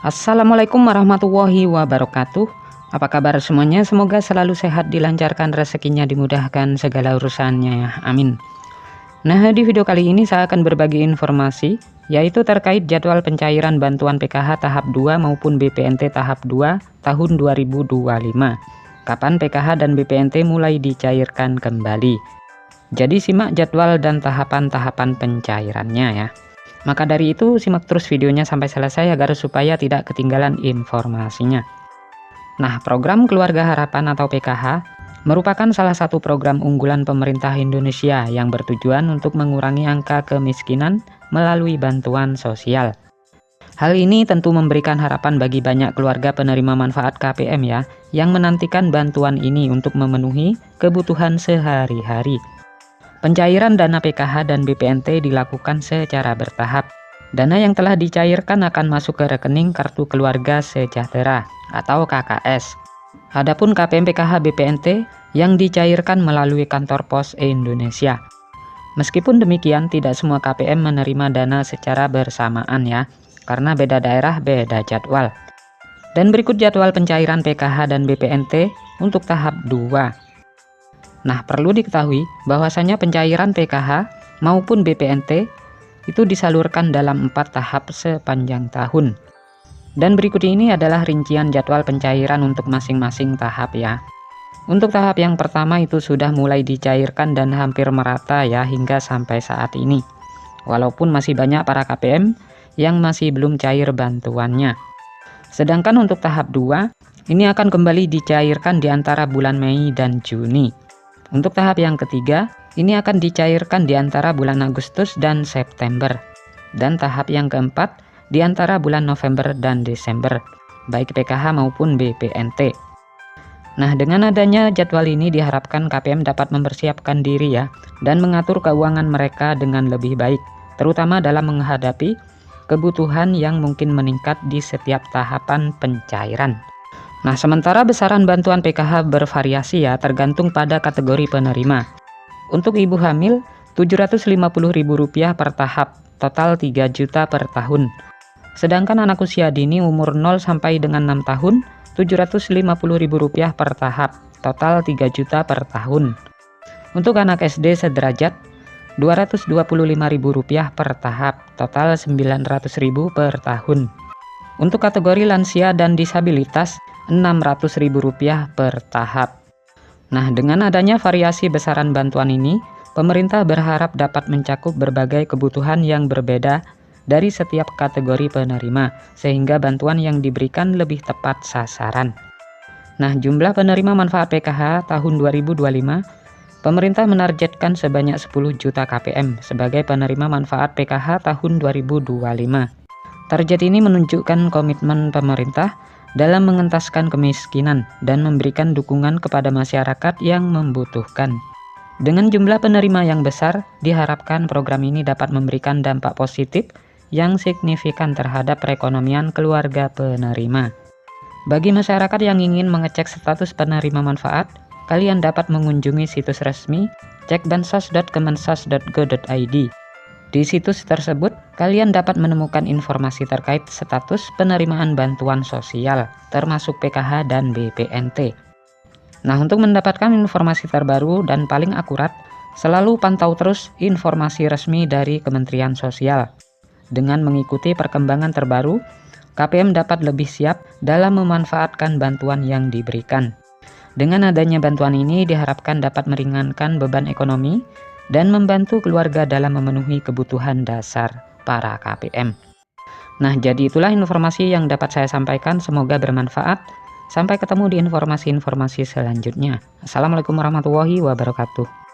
Assalamualaikum warahmatullahi wabarakatuh. Apa kabar semuanya? Semoga selalu sehat, dilancarkan rezekinya, dimudahkan segala urusannya ya. Amin. Nah, di video kali ini saya akan berbagi informasi yaitu terkait jadwal pencairan bantuan PKH tahap 2 maupun BPNT tahap 2 tahun 2025. Kapan PKH dan BPNT mulai dicairkan kembali. Jadi simak jadwal dan tahapan-tahapan pencairannya ya. Maka dari itu simak terus videonya sampai selesai agar supaya tidak ketinggalan informasinya. Nah, program Keluarga Harapan atau PKH merupakan salah satu program unggulan pemerintah Indonesia yang bertujuan untuk mengurangi angka kemiskinan melalui bantuan sosial. Hal ini tentu memberikan harapan bagi banyak keluarga penerima manfaat KPM ya, yang menantikan bantuan ini untuk memenuhi kebutuhan sehari-hari. Pencairan dana PKH dan BPNT dilakukan secara bertahap. Dana yang telah dicairkan akan masuk ke rekening Kartu Keluarga Sejahtera atau KKS. Adapun KPM PKH BPNT yang dicairkan melalui kantor pos Indonesia. Meskipun demikian, tidak semua KPM menerima dana secara bersamaan ya, karena beda daerah beda jadwal. Dan berikut jadwal pencairan PKH dan BPNT untuk tahap 2. Nah, perlu diketahui bahwasanya pencairan PKH maupun BPNT itu disalurkan dalam 4 tahap sepanjang tahun. Dan berikut ini adalah rincian jadwal pencairan untuk masing-masing tahap ya. Untuk tahap yang pertama itu sudah mulai dicairkan dan hampir merata ya hingga sampai saat ini. Walaupun masih banyak para KPM yang masih belum cair bantuannya. Sedangkan untuk tahap 2, ini akan kembali dicairkan di antara bulan Mei dan Juni. Untuk tahap yang ketiga, ini akan dicairkan di antara bulan Agustus dan September. Dan tahap yang keempat, di antara bulan November dan Desember, baik PKH maupun BPNT. Nah, dengan adanya jadwal ini diharapkan KPM dapat mempersiapkan diri ya, dan mengatur keuangan mereka dengan lebih baik, terutama dalam menghadapi kebutuhan yang mungkin meningkat di setiap tahapan pencairan. Nah, sementara besaran bantuan PKH bervariasi ya, tergantung pada kategori penerima. Untuk ibu hamil, Rp750.000 per tahap, total 3 juta per tahun. Sedangkan anak usia dini umur 0 sampai dengan 6 tahun, Rp750.000 per tahap, total 3 juta per tahun. Untuk anak SD sederajat, Rp225.000 per tahap, total Rp900.000 per tahun. Untuk kategori lansia dan disabilitas, Rp600.000 per tahap. Nah, dengan adanya variasi besaran bantuan ini, pemerintah berharap dapat mencakup berbagai kebutuhan yang berbeda dari setiap kategori penerima, sehingga bantuan yang diberikan lebih tepat sasaran. Nah, jumlah penerima manfaat PKH tahun 2025, pemerintah menargetkan sebanyak 10 juta KPM sebagai penerima manfaat PKH tahun 2025. Target ini menunjukkan komitmen pemerintah dalam mengentaskan kemiskinan dan memberikan dukungan kepada masyarakat yang membutuhkan. Dengan jumlah penerima yang besar, diharapkan program ini dapat memberikan dampak positif yang signifikan terhadap perekonomian keluarga penerima. Bagi masyarakat yang ingin mengecek status penerima manfaat, kalian dapat mengunjungi situs resmi cekbansos.kemensos.go.id. Di situs tersebut, kalian dapat menemukan informasi terkait status penerimaan bantuan sosial, termasuk PKH dan BPNT. Nah, untuk mendapatkan informasi terbaru dan paling akurat, selalu pantau terus informasi resmi dari Kementerian Sosial. Dengan mengikuti perkembangan terbaru, KPM dapat lebih siap dalam memanfaatkan bantuan yang diberikan. Dengan adanya bantuan ini diharapkan dapat meringankan beban ekonomi dan membantu keluarga dalam memenuhi kebutuhan dasar para KPM. Nah, jadi itulah informasi yang dapat saya sampaikan, semoga bermanfaat. Sampai ketemu di informasi-informasi selanjutnya. Assalamualaikum warahmatullahi wabarakatuh.